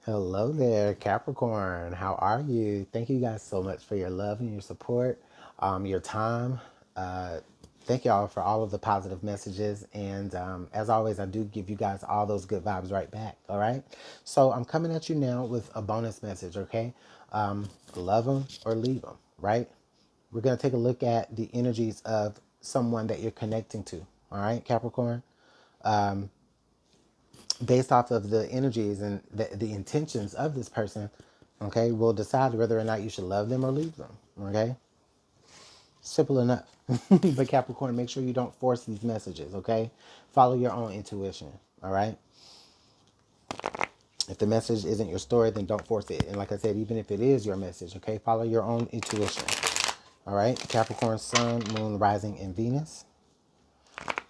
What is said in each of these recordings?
Hello there, Capricorn. How are you? Thank you guys so much for your love and your support, your time. Uh, Thank y'all for all of the positive messages. And as always, I do give you guys all those good vibes right back. All right. So I'm coming at you now with a bonus message. Okay. Love them or leave them. Right. We're going to take a look at the energies of someone that you're connecting to. All right, Capricorn. Based off of the energies and the intentions of this person, okay, will decide whether or not you should love them or leave them. Okay, simple enough. But Capricorn, make sure you don't force these messages. Okay, follow your own intuition. All right. If the message isn't your story, then don't force it. And like I said, even if it is your message, okay, follow your own intuition. All right, Capricorn, Sun, Moon, Rising, and Venus.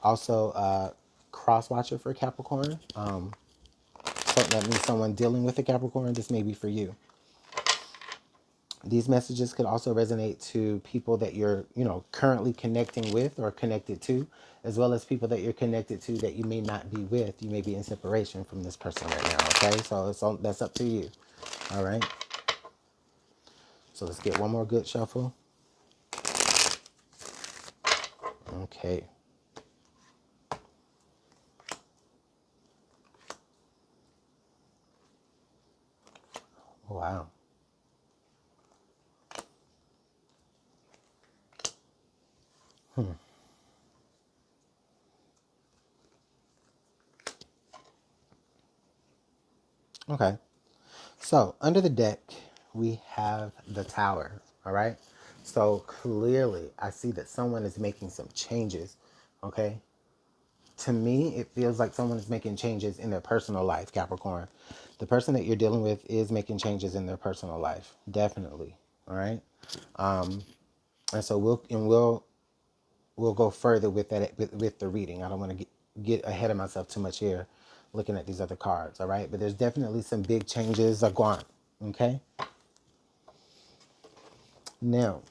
Also, cross watcher for Capricorn. So that means someone dealing with a Capricorn. This may be for you. These messages could also resonate to people that you're, currently connecting with or connected to, as well as people that you're connected to that you may not be with. You may be in separation from this person right now. Okay, so that's up to you. All right. So let's get one more good shuffle. Okay. Wow. Okay. So under the deck, we have the Tower. All right. So clearly, I see that someone is making some changes. Okay. To me, it feels like someone is making changes in their personal life, Capricorn. The person that you're dealing with is making changes in their personal life, definitely. All right, and so we'll go further with that with the reading. I don't want to get ahead of myself too much here, looking at these other cards. All right, but there's definitely some big changes are going. Okay, now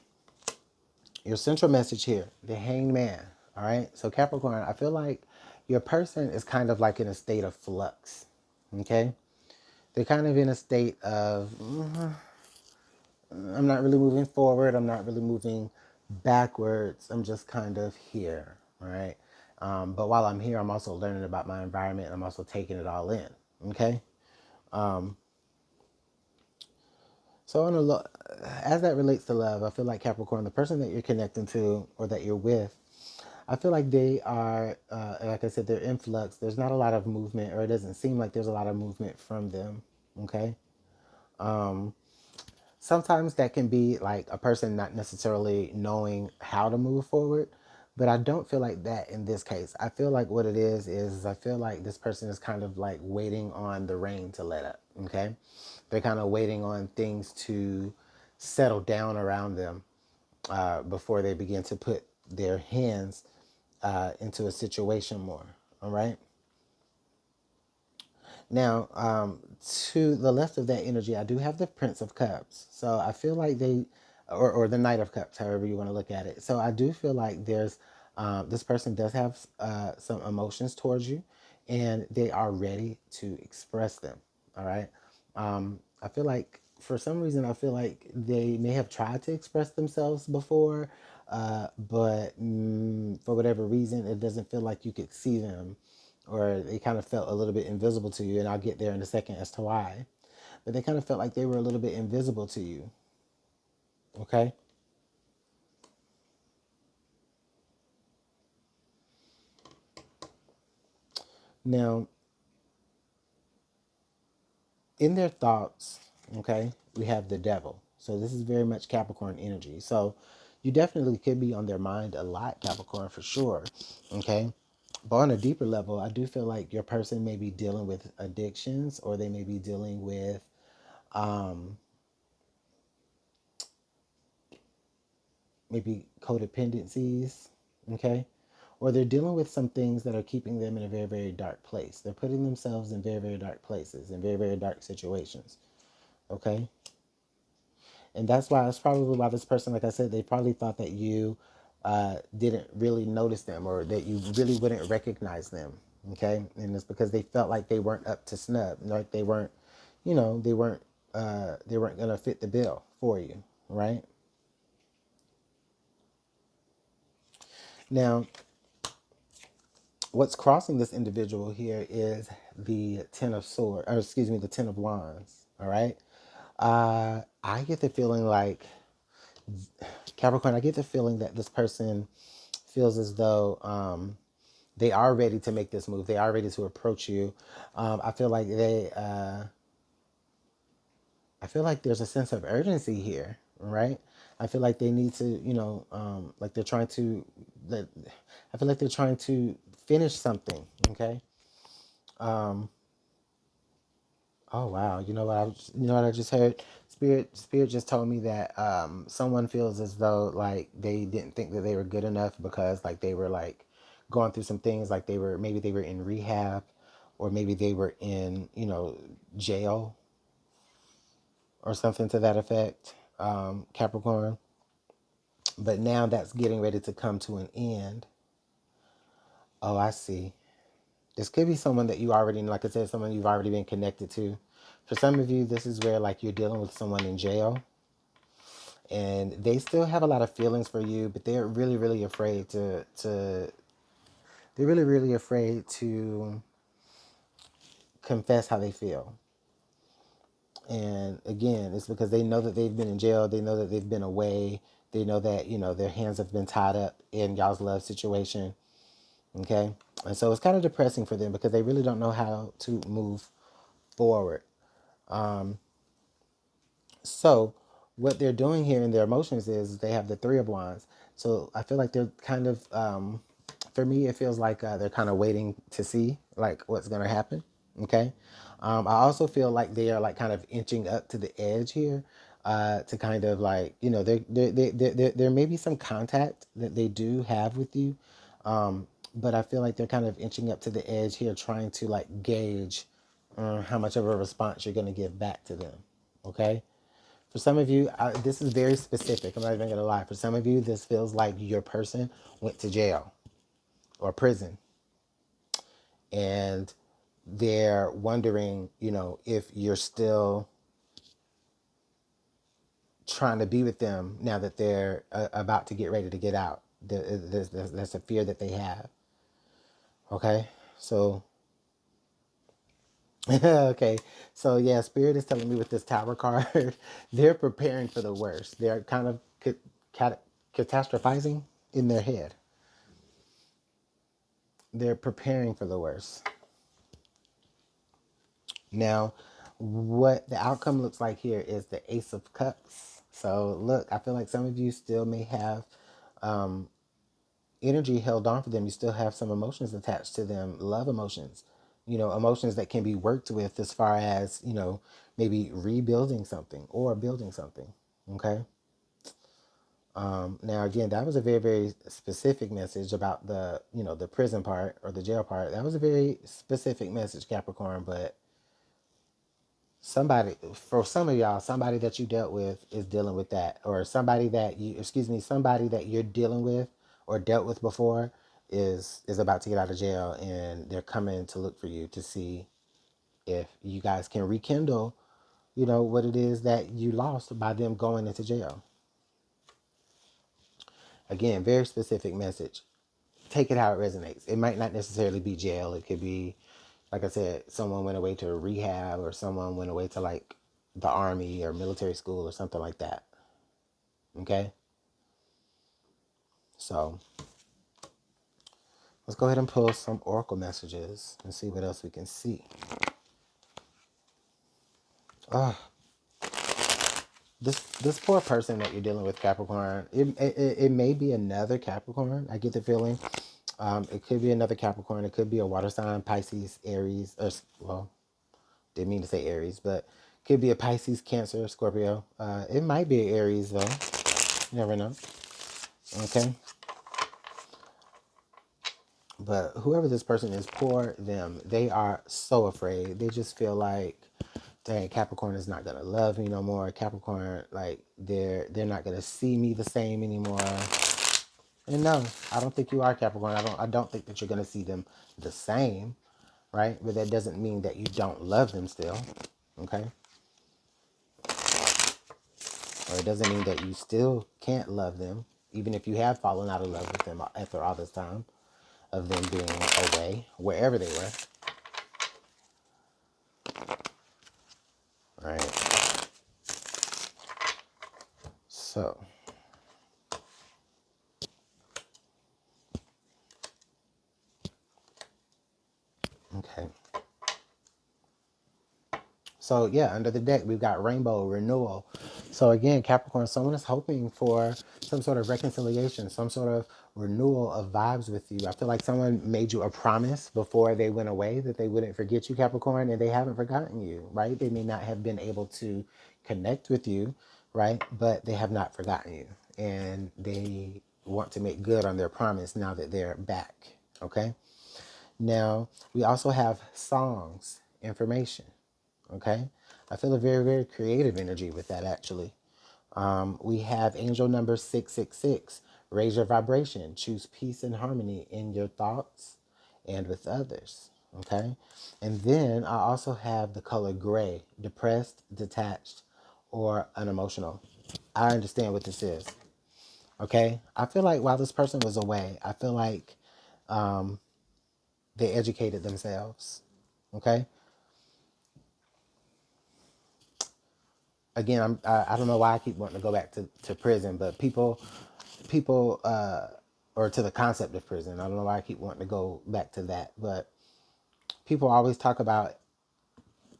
your central message here, the Hanged Man. All right, so Capricorn, I feel like your person is kind of like in a state of flux. Okay, they're kind of in a state of I'm not really moving forward, I'm not really moving backwards, I'm just kind of here, right? But while I'm here, I'm also learning about my environment, I'm also taking it all in. Okay, so on a as that relates to love, I feel like Capricorn, the person that you're connecting to or that you're with, I feel like they are, like I said, they're in flux. There's not a lot of movement, or it doesn't seem like there's a lot of movement from them. Okay, sometimes that can be like a person not necessarily knowing how to move forward, but I don't feel like that in this case. I feel like what it is I feel like this person is kind of like waiting on the rain to let up. Okay, they're kind of waiting on things to settle down around them before they begin to put their hands into a situation more. All right. Now, to the left of that energy, I do have the Prince of Cups. So I feel like or the Knight of Cups, however you want to look at it. So I do feel like this person does have some emotions towards you, and they are ready to express them. All right. I feel like for some reason, I feel like they may have tried to express themselves before, but for whatever reason, it doesn't feel like you could see them, or they kind of felt a little bit invisible to you. And I'll get there in a second as to why. But they kind of felt like they were a little bit invisible to you. Okay. Now, in their thoughts, okay, we have the devil. So this is very much Capricorn energy. So you definitely could be on their mind a lot, Capricorn, for sure. Okay. But on a deeper level, I do feel like your person may be dealing with addictions, or they may be dealing with um, maybe codependencies. Okay. Or they're dealing with some things that are keeping them in a very, very dark place. They're putting themselves in very, very dark places, in very, very dark situations. Okay. And that's why it's probably why this person, like I said, they probably thought that you didn't really notice them, or that you really wouldn't recognize them. Okay. And it's because they felt like they weren't up to snub, like they weren't, you know, they weren't gonna fit the bill for you, right? Now, what's crossing this individual here is the Ten of Swords, or excuse me, the Ten of Wands. All right. I get the feeling like Capricorn. I get the feeling that this person feels as though they are ready to make this move. They are ready to approach you. I feel like I feel like there's a sense of urgency here, right? I feel like they need to, you know, like they're trying to. I feel like they're trying to finish something. Okay. Um, Oh wow! You know what I just heard? Spirit just told me that someone feels as though like they didn't think that they were good enough because like they were like going through some things, like maybe they were in rehab, or maybe they were in, you know, jail or something to that effect. Capricorn, but now that's getting ready to come to an end. Oh, I see. This could be someone that you already, like I said, someone you've already been connected to. For some of you, this is where like you're dealing with someone in jail and they still have a lot of feelings for you, but they're really, really afraid to they're really, really afraid to confess how they feel. And again, it's because they know that they've been in jail, they know that they've been away, they know that, you know, their hands have been tied up in y'all's love situation. Okay. And so it's kind of depressing for them because they really don't know how to move forward. So what they're doing here in their emotions is they have the Three of Wands. So I feel like they're kind of, for me, it feels like they're kind of waiting to see like what's going to happen. Okay. I also feel like they are like kind of inching up to the edge here, to kind of like, you know, there may be some contact that they do have with you. But I feel like they're kind of inching up to the edge here, trying to like gauge how much of a response you're going to give back to them. Okay. For some of you, this is very specific. I'm not even going to lie. For some of you, this feels like your person went to jail or prison and they're wondering, you know, if you're still trying to be with them now that they're about to get ready to get out. That's a fear that they have. Okay. So, okay. So, yeah, Spirit is telling me with this Tower card, they're preparing for the worst. They're kind of catastrophizing in their head. They're preparing for the worst. Now, what the outcome looks like here is the Ace of Cups. So, look, I feel like some of you still may have energy held on for them. You still have some emotions attached to them, love emotions, you know, emotions that can be worked with as far as, you know, maybe rebuilding something or building something. Okay. Now, again, that was a very, very specific message about the, you know, the prison part or the jail part. That was a very specific message, Capricorn, but somebody, for some of y'all, somebody that you dealt with is dealing with that, or somebody that you, excuse me, somebody that you're dealing with or dealt with before is about to get out of jail, and they're coming to look for you to see if you guys can rekindle, you know, what it is that you lost by them going into jail. Again, very specific message. Take it how it resonates. It might not necessarily be jail. It could be, like I said, someone went away to rehab, or someone went away to like the army or military school or something like that. Okay? So let's go ahead and pull some oracle messages and see what else we can see. Uh, this poor person that you're dealing with, Capricorn, it may be another Capricorn. I get the feeling. It could be another Capricorn. It could be a water sign, Pisces, Aries, or, well, didn't mean to say Aries, but could be a Pisces, Cancer, Scorpio. It might be Aries, though. You never know. Okay? But whoever this person is, poor them. They are so afraid. They just feel like, dang, Capricorn is not gonna love me no more. Capricorn, like they're not gonna see me the same anymore. And no, I don't think you are Capricorn. I don't think that you're gonna see them the same, right? But that doesn't mean that you don't love them still. Okay. Or it doesn't mean that you still can't love them, even if you have fallen out of love with them after all this time of them being away, wherever they were. All right. So, okay. So yeah, under the deck, we've got Rainbow, Renewal. So again, Capricorn, someone is hoping for some sort of reconciliation, some sort of renewal of vibes with you. I feel like someone made you a promise before they went away that they wouldn't forget you, Capricorn, and they haven't forgotten you, right? They may not have been able to connect with you, right? But they have not forgotten you. And they want to make good on their promise now that they're back, okay? Now, we also have songs, information. Okay. I feel a very, very creative energy with that actually. We have angel number 666. Raise your vibration. Choose peace and harmony in your thoughts and with others. Okay. And then I also have the color gray, depressed, detached, or unemotional. I understand what this is. Okay. I feel like while this person was away, I feel like they educated themselves. Okay. Again, I don't know why I keep wanting to go back to prison, but people or to the concept of prison. I don't know why I keep wanting to go back to that, but people always talk about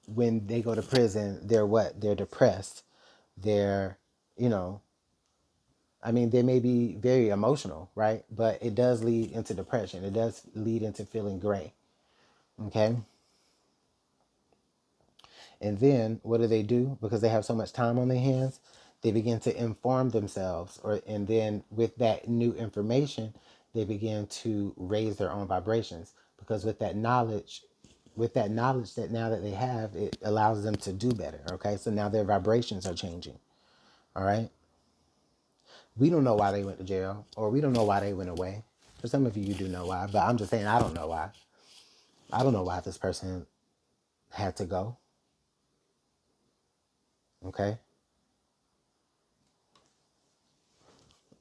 when they go to prison, they're what? They're depressed. They're, you know, I mean, they may be very emotional, right? But it does lead into depression. It does lead into feeling gray. Okay. And then what do? Because they have so much time on their hands, they begin to inform themselves, and then with that new information, they begin to raise their own vibrations. Because with that knowledge that now that they have, it allows them to do better. Okay, so now their vibrations are changing. All right. We don't know why they went to jail, or we don't know why they went away. For some of you, you do know why, but I'm just saying I don't know why. I don't know why this person had to go. Okay.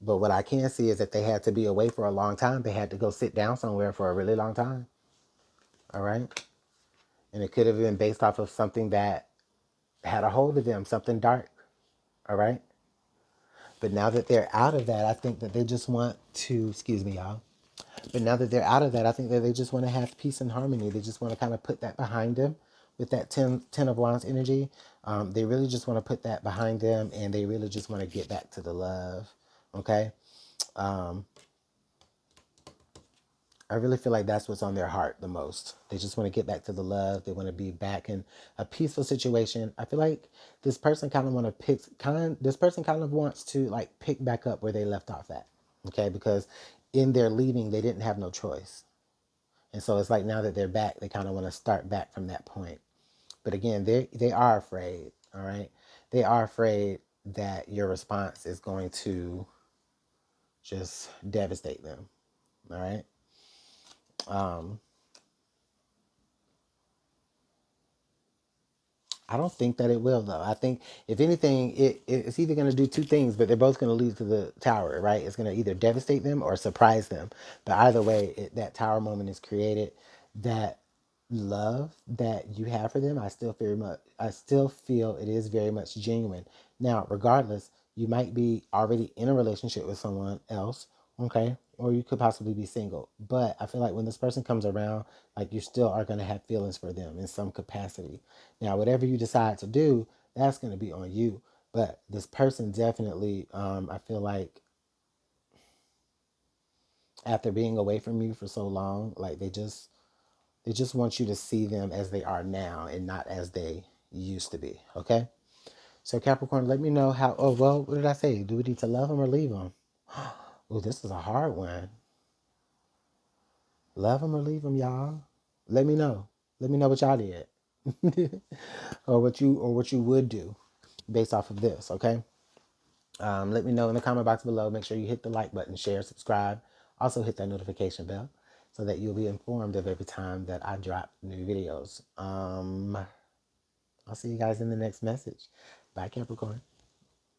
But what I can see is that they had to be away for a long time. They had to go sit down somewhere for a really long time. All right. And it could have been based off of something that had a hold of them, something dark. All right. But now that they're out of that, I think that they just want to, excuse me, y'all. But now that they're out of that, I think that they just want to have peace and harmony. They just want to kind of put that behind them with that ten of Wands energy. They really just want to put that behind them, and they really just want to get back to the love. Okay. Um, I really feel like that's what's on their heart the most. They just want to get back to the love. They want to be back in a peaceful situation. I feel like this person kind of want to this person kind of wants to like pick back up where they left off at. Okay? Because in their leaving, they didn't have no choice. And so it's like now that they're back, they kind of want to start back from that point. But again, they are afraid, all right? They are afraid that your response is going to just devastate them. All right? Um I don't think that it will, though. I think, if anything, it's either going to do two things, but they're both going to lead to the tower, right? It's going to either devastate them or surprise them. But either way, that tower moment is created. That love that you have for them, I still feel it is very much genuine. Now, regardless, you might be already in a relationship with someone else, okay? Or you could possibly be single. But I feel like when this person comes around, like you still are going to have feelings for them in some capacity. Now, whatever you decide to do, that's going to be on you. But this person definitely, I feel like after being away from you for so long, like they just want you to see them as they are now and not as they used to be. Okay. So Capricorn, let me know how. Oh well, what did I say? Do we need to love them or leave them? Oh, this is a hard one. Love them or leave them, y'all. Let me know. Let me know what y'all did, or what you would do based off of this. Okay. Let me know in the comment box below. Make sure you hit the like button, share, subscribe. Also hit that notification bell so that you'll be informed of every time that I drop new videos. I'll see you guys in the next message. Bye, Capricorn.